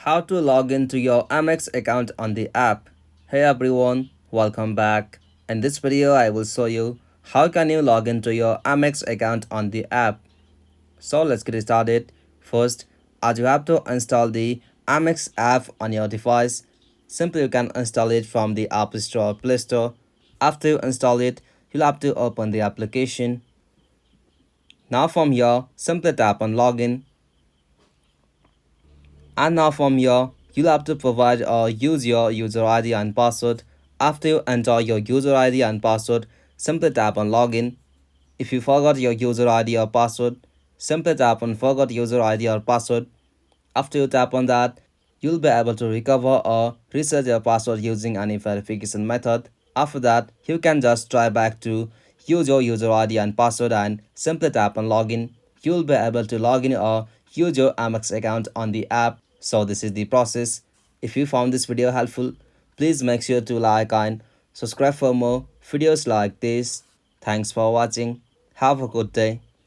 How to log into your Amex account on the app. Hey everyone, welcome back. In this video, I will show you how can you log into your Amex account on the app. So let's get started. First, as you have to install the Amex app on your device, simply you can install it from the App Store or Play Store. After you install it, you'll have to open the application. Now from here, simply tap on login. And now from here, you'll have to provide or use your user ID and password. After you enter your user ID and password, simply tap on login. If you forgot your user ID or password, simply tap on forgot user ID or password. After you tap on that, you'll be able to recover or reset your password using any verification method. After that, you can just try back to use your user ID and password and simply tap on login. You'll be able to log in or use your Amex account on the app. So this is the process. If you found this video helpful, please make sure to like and subscribe for more videos like this. Thanks for watching. Have a good day.